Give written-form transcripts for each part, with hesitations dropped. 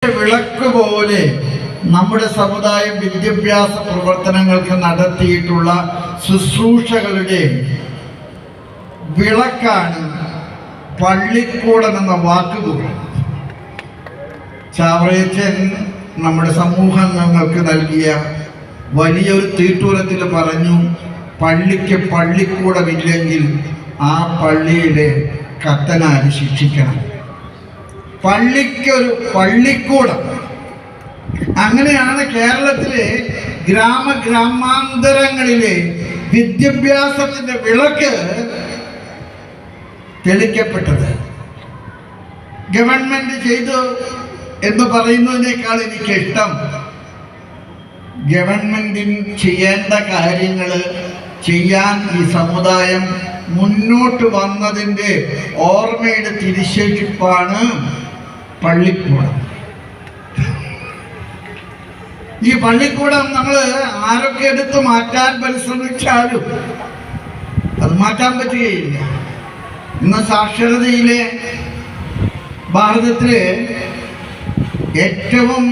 വിളക്ക് പോലെ നമ്മുടെ സമുദായം വിദ്യാഭ്യാസ പ്രവർത്തനങ്ങൾക്ക് നടത്തിയിട്ടുള്ള ശുശ്രൂഷകളുടെ വിളക്കാണ് പള്ളിക്കൂടം എന്ന വാക്കുകൾ. ചാവറയച്ചൻ നമ്മുടെ സമൂഹങ്ങൾക്ക് നൽകിയ വലിയൊരു തീട്ടൂരത്തിൽ പറഞ്ഞു, പള്ളിക്ക് പള്ളിക്കൂടമില്ലെങ്കിൽ ആ പള്ളിയിലെ കത്തനാര് ശിക്ഷിക്കണം. പള്ളിക്കൊരു പള്ളിക്കൂടം. അങ്ങനെയാണ് കേരളത്തിലെ ഗ്രാമാന്തരങ്ങളിലെ വിദ്യാഭ്യാസത്തിന്റെ വിളക്ക് തെളിക്കപ്പെട്ടത്. ഗവൺമെന്റ് ചെയ്തു എന്ന് പറയുന്നതിനേക്കാൾ എനിക്കിഷ്ടം ഗവൺമെന്റിന് ചെയ്യേണ്ട കാര്യങ്ങൾ ചെയ്യാൻ ഈ സമുദായം മുന്നോട്ട് വന്നതിൻ്റെ ഓർമ്മയുടെ തിരിശേഷിപ്പാണ് പള്ളിക്കൂടം. ഈ പള്ളിക്കൂടം നമ്മൾ ആരൊക്കെ എടുത്ത് മാറ്റാൻ പരിശ്രമിച്ചാലും അത് മാറ്റാൻ പറ്റുകയില്ല. ഇന്ന് സാക്ഷരതയിലെ ഭാരതത്തിലെ ഏറ്റവും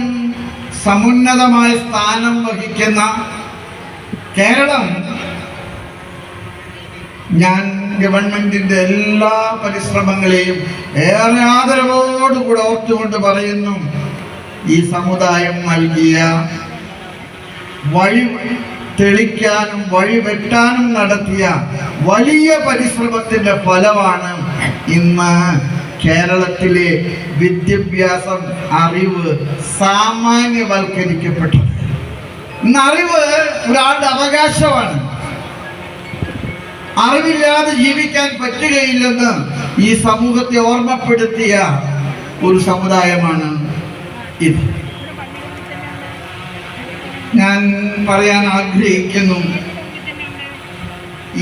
സമുന്നതമായ സ്ഥാനം വഹിക്കുന്ന കേരളം, ഞാൻ ഗവൺമെന്റിന്റെ എല്ലാ പരിശ്രമങ്ങളെയും ഏറെ ആദരവോടുകൂടെ ഓർത്തുകൊണ്ട് പറയുന്നു, ഈ സമുദായം നൽകിയ വഴി തെളിക്കാനും വഴി വെട്ടാനും നടത്തിയ വലിയ പരിശ്രമത്തിന്റെ ഫലമാണ് ഇന്ന് കേരളത്തിലെ വിദ്യാഭ്യാസം, അറിവ് സാമാന്യവൽക്കരിക്കപ്പെട്ടത്. ഇന്ന് അറിവ് ഒരാളുടെ അവകാശമാണ്. അറിവില്ലാതെ ജീവിക്കാൻ പറ്റുകയില്ലെന്ന് ഈ സമൂഹത്തെ ഓർമ്മപ്പെടുത്തിയ ഒരു സമുദായമാണ് ഇത്. ഞാൻ പറയാൻ ആഗ്രഹിക്കുന്നു,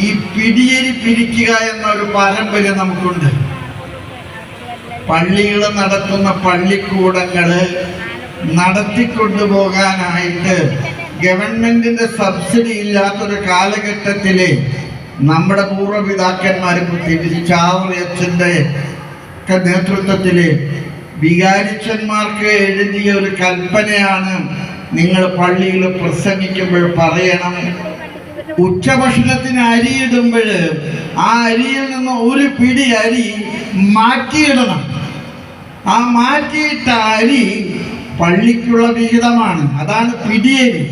ഈ പിടിയേരി പിരിക്കുക എന്നൊരു പാരമ്പര്യം നമുക്കുണ്ട്. പള്ളികൾ നടത്തുന്ന പള്ളിക്കൂടങ്ങൾ നടത്തിക്കൊണ്ടുപോകാനായിട്ട് ഗവൺമെന്റിന്റെ സബ്സിഡി ഇല്ലാത്തൊരു കാലഘട്ടത്തില് നമ്മുടെ പൂർവ്വപിതാക്കന്മാരെ, പ്രത്യേകിച്ച് ചാവറയച്ചന്റെ നേതൃത്വത്തില് വികാരിച്ചന്മാർക്ക് എഴുതിയ ഒരു കൽപ്പനയാണ്, നിങ്ങൾ പള്ളിയിൽ പ്രസംഗിക്കുമ്പോൾ പറയണം, ഉച്ചഭക്ഷണത്തിന് അരിയിടുമ്പോൾ ആ അരിയിൽ നിന്ന് ഒരു പിടി അരി മാറ്റിയിടണം. ആ മാറ്റിയിട്ട അരി പള്ളിക്കുള്ള വിഹിതമാണ്. അതാണ് പിടിയരി.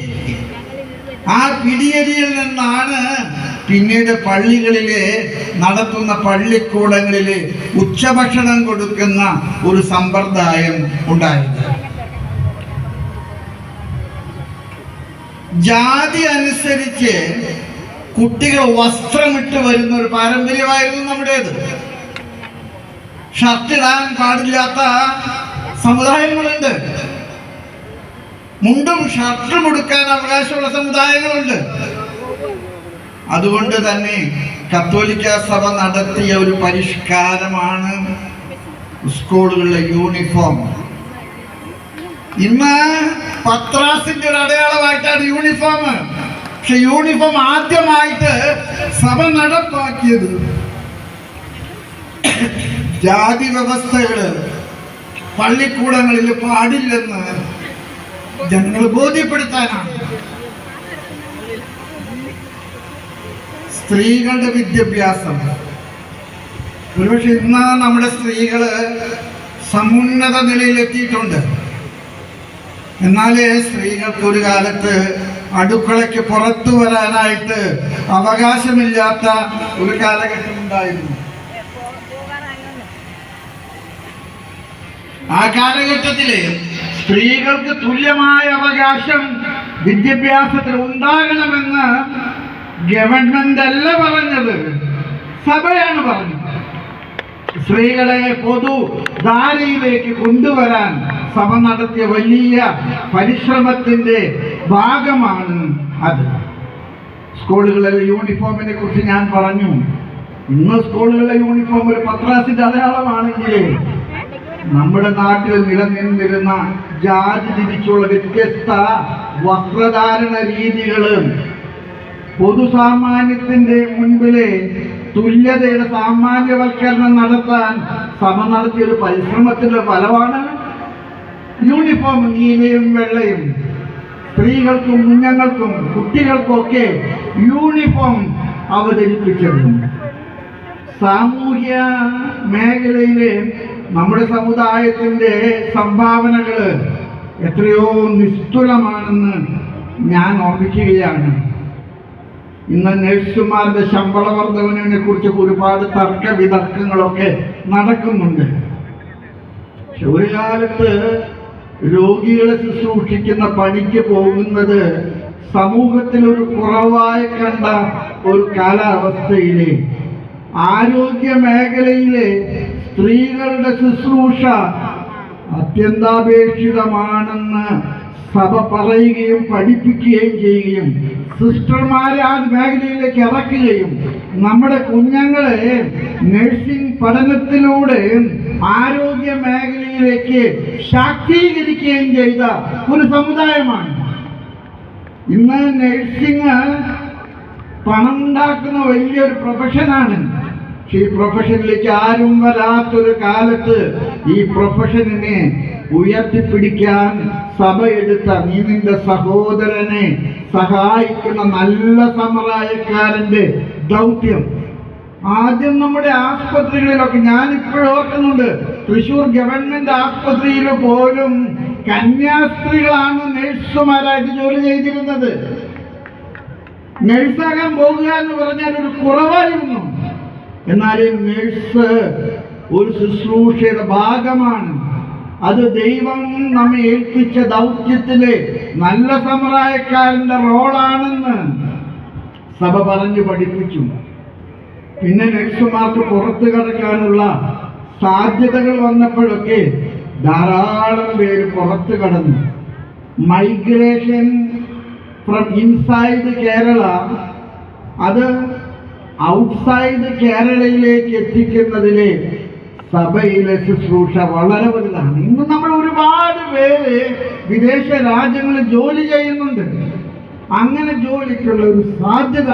ആ പിടിയരിയിൽ നിന്നാണ് പിന്നീട് പള്ളികളിലെ നടത്തുന്ന പള്ളിക്കൂടങ്ങളിൽ ഉച്ചഭക്ഷണം കൊടുക്കുന്ന ഒരു സമ്പ്രദായം ഉണ്ടായത്. ജാതി അനുസരിച്ച് കുട്ടികൾ വസ്ത്രമിട്ട് വരുന്ന ഒരു പാരമ്പര്യമായിരുന്നു നമ്മുടേത്. ഷർട്ടിടാൻ പാടില്ലാത്ത സമുദായങ്ങളുണ്ട്, മുണ്ടും ഷർട്ടും ഉടുക്കാൻ അവകാശമുള്ള സമുദായങ്ങളുണ്ട്. അതുകൊണ്ട് തന്നെ കത്തോലിക്ക സഭ നടത്തിയ ഒരു പരിഷ്കാരമാണ് സ്കൂളുകളിലെ യൂണിഫോം. ഇന്ന് പത്രാസിന്റെ ഒരു അടയാളമായിട്ടാണ് യൂണിഫോം. പക്ഷെ യൂണിഫോം ആദ്യമായിട്ട് സഭ നടപ്പാക്കിയത് ജാതി വ്യവസ്ഥകള് പള്ളിക്കൂടങ്ങളിൽ പാടില്ലെന്ന് ജനങ്ങൾ ബോധ്യപ്പെടുത്താനാണ്. സ്ത്രീകളുടെ വിദ്യാഭ്യാസം, ഒരുപക്ഷെ ഇന്ന് നമ്മുടെ സ്ത്രീകള് സമുന്നത നിലയിലെത്തിയിട്ടുണ്ട്. എന്നാലേ സ്ത്രീകൾക്ക് ഒരു കാലത്ത് അടുക്കളയ്ക്ക് പുറത്തു വരാനായിട്ട് അവകാശമില്ലാത്ത ഒരു കാലഘട്ടം ഉണ്ടായിരുന്നു. ആ കാലഘട്ടത്തില് സ്ത്രീകൾക്ക് തുല്യമായ അവകാശം വിദ്യാഭ്യാസത്തിൽ ഉണ്ടാകണമെന്ന് ഗവൺമെന്റ് അല്ല പറഞ്ഞത്, സഭയാണ് പറഞ്ഞത്. സ്ത്രീകളെ പൊതുധാരയിലേക്ക് കൊണ്ടുവരാൻ സഭ നടത്തിയ വലിയ പരിശ്രമത്തിന്റെ ഭാഗമാണ് അത്. സ്കൂളുകളിലെ യൂണിഫോമിനെ കുറിച്ച് ഞാൻ പറഞ്ഞു. ഇന്ന് സ്കൂളുകളിലെ യൂണിഫോം ഒരു പത്രാസിന്റെ അടയാളമാണെങ്കിൽ നമ്മുടെ നാട്ടിൽ നിലനിന്നിരുന്ന ജാതി തിരിച്ചുള്ള വ്യത്യസ്ത വസ്ത്രധാരണ രീതികളും പൊതുസാമാന്യത്തിന്റെ മുൻപിലെ തുല്യതയുടെ സാമാന്യവൽക്കരണം നടത്താൻ സഭ നടത്തിയൊരു പരിശ്രമത്തിന്റെ ഫലമാണ് യൂണിഫോം നീലയും വെള്ളയും, സ്ത്രീകൾക്കും കുഞ്ഞുങ്ങൾക്കും കുട്ടികൾക്കൊക്കെ യൂണിഫോം അവതരിപ്പിച്ചത്. സാമൂഹ്യ മേഖലയിലെ നമ്മുടെ സമുദായത്തിൻ്റെ സംഭാവനകൾ എത്രയോ നിസ്തുലമാണെന്ന് ഞാൻ ഓർമ്മിക്കുകയാണ്. ഇന്ന് നഴ്സുമാരുടെ ശമ്പള വർധനവിനെ കുറിച്ച് ഒരുപാട് തർക്ക വിതർക്കങ്ങളൊക്കെ നടക്കുന്നുണ്ട്. പക്ഷെ ഒരു കാലത്ത് രോഗികളെ ശുശ്രൂഷിക്കുന്ന പണിക്ക് പോകുന്നത് സമൂഹത്തിൽ ഒരു കുറവായി കണ്ട ഒരു കാലാവസ്ഥയിലെ ആരോഗ്യ മേഖലയിലെ സ്ത്രീകളുടെ ശുശ്രൂഷ അത്യന്താപേക്ഷിതമാണെന്ന് സഭ പറയുകയും പഠിപ്പിക്കുകയും ചെയ്യുകയും സിസ്റ്റർമാരെ ആ മേഖലയിലേക്ക് ഇറക്കുകയും നമ്മുടെ കുഞ്ഞുങ്ങളെ നഴ്സിംഗ് പഠനത്തിലൂടെ ആരോഗ്യ മേഖലയിലേക്ക് ശാക്തീകരിക്കുകയും ചെയ്ത ഒരു സമുദായമാണ്. ഇന്ന് നഴ്സിംഗ് പണം ഉണ്ടാക്കുന്ന വലിയൊരു പ്രൊഫഷനാണ്. ഈ പ്രൊഫഷനിലേക്ക് ആരും വരാത്തൊരു കാലത്ത് ഈ പ്രൊഫഷനെ ഉയർത്തിപ്പിടിക്കാൻ സഭ എടുത്ത നീ നിന്റെ സഹോദരനെ സഹായിക്കുന്ന നല്ല സമറായക്കാരന്റെ ദൗത്യം. ആദ്യം നമ്മുടെ ആസ്പത്രികളിലൊക്കെ ഞാൻ ഇപ്പോഴും ഓർക്കുന്നുണ്ട്, തൃശ്ശൂർ ഗവൺമെന്റ് ആസ്പത്രിയിൽ പോലും കന്യാസ്ത്രീകളാണ് നഴ്സുമാരായിട്ട് ജോലി ചെയ്തിരുന്നത്. നഴ്സാകാൻ പോകുക എന്ന് പറഞ്ഞാൽ ഒരു കുറവായിരുന്നു. എന്നാൽ നഴ്സ് ഒരു ശുശ്രൂഷയുടെ ഭാഗമാണ്. അത് ദൈവം നമ്മെ ഏൽപ്പിച്ച ദൗത്യത്തിലെ നല്ല സമറായക്കാരന്റെ റോളാണെന്ന് സഭ പറഞ്ഞു പഠിപ്പിച്ചു. പിന്നെ നഴ്സുമാർക്ക് പുറത്തു കടക്കാനുള്ള സാധ്യതകൾ വന്നപ്പോഴൊക്കെ ധാരാളം പേര് പുറത്തു കടന്നു. മൈഗ്രേഷൻ ഫ്രം ഇൻസൈഡ് കേരള അത് ഔട്ട്സൈഡ് കേരളയിലേക്ക് എത്തിക്കുന്നതിലെ സഭയിലെ ശുശ്രൂഷ വളരെ വലുതാണ്. ഇന്ന് നമ്മൾ ഒരുപാട് പേര് വിദേശ രാജ്യങ്ങളിൽ ജോലി ചെയ്യുന്നുണ്ട്. അങ്ങനെ ജോലിക്കുള്ള ഒരു സാധ്യത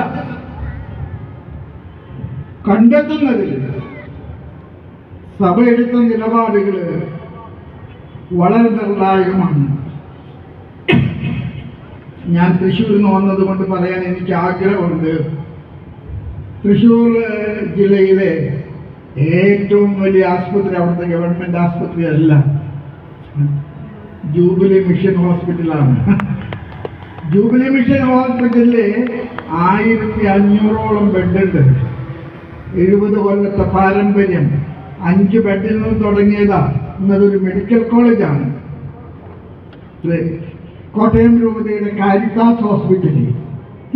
കണ്ടെത്തുന്നതിൽ സഭ എടുത്ത നിലപാടുകൾ വളരെ നിർണായകമാണ്. ഞാൻ തൃശ്ശൂരിൽ നിന്ന് വന്നതുകൊണ്ട് പറയാൻ എനിക്ക് ആഗ്രഹമുണ്ട്. തൃശ്ശൂർ ജില്ലയിലെ ഏറ്റവും വലിയ ആസ്പത്രി അവിടുത്തെ ഗവൺമെന്റ് ആസ്പത്രി അല്ല, ജൂബിലി മിഷൻ ഹോസ്പിറ്റലാണ്. ജൂബിലി മിഷൻ ഹോസ്പിറ്റലിൽ 1500ഓളം ബെഡുണ്ട്. 70 കൊല്ലത്തെ പാരമ്പര്യം. 5 ബെഡിൽ നിന്ന് തുടങ്ങിയതാ. ഇന്നതൊരു മെഡിക്കൽ കോളേജാണ്. കോട്ടയം രൂപതയുടെ കാരിത്താസ് ഹോസ്പിറ്റലിൽ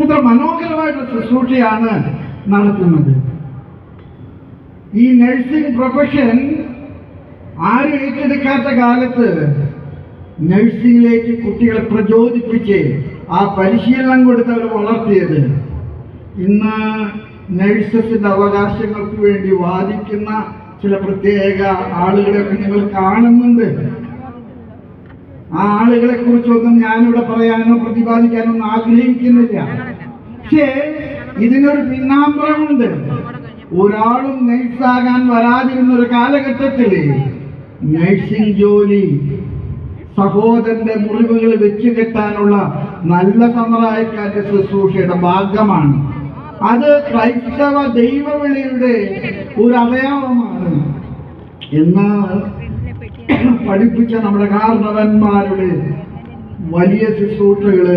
ഇത്ര മനോഹരമായിട്ടുള്ള ശുശ്രൂഷയാണ് നടത്തുന്നത്. ഈ നഴ്സിംഗ് പ്രൊഫഷൻ ആരും ഏറ്റെടുക്കാത്ത കാലത്ത് നഴ്സിംഗിലേക്ക് കുട്ടികളെ പ്രചോദിപ്പിച്ച് ആ പരിശീലനം കൊടുത്ത് അവർ വളർത്തിയത്. ഇന്ന് നഴ്സസിന്റെ അവകാശങ്ങൾക്ക് വേണ്ടി വാദിക്കുന്ന ചില പ്രത്യേക ആളുകളെയൊക്കെ നിങ്ങൾ കാണുന്നുണ്ട്. ആ ആളുകളെ കുറിച്ചൊന്നും ഞാനിവിടെ പറയാനോ പ്രതിപാദിക്കാനോ ഒന്നും ആഗ്രഹിക്കുന്നില്ല. പക്ഷേ ഇതിനൊരു പിന്നാമ്പുറമുണ്ട്. ഒരാളും നഴ്സാകാൻ വരാതിരുന്ന ഒരു കാലഘട്ടത്തിൽ നഴ്സിംഗ് ജോലി സഹോദരന്റെ മുറിവുകൾ വെച്ച് കെട്ടാനുള്ള നല്ല സമറായക്കാരുടെ ശുശ്രൂഷയുടെ ഭാഗമാണ്. അത് ക്രൈസ്തവ ദൈവവിളിയുടെ ഒരു അടയാളമാണ് എന്ന് പഠിപ്പിച്ച നമ്മുടെ കാരണവന്മാരുടെ വലിയ ശുശ്രൂഷകൾ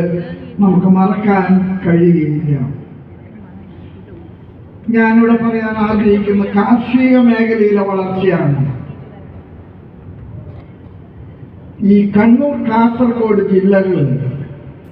നമുക്ക് മറക്കാൻ കഴിയുകയില്ല. ഞാനിവിടെ പറയാൻ ആഗ്രഹിക്കുന്ന കാർഷിക മേഖലയിലെ വളർച്ചയാണ്. ഈ കണ്ണൂർ കാസർഗോഡ് ജില്ലകൾ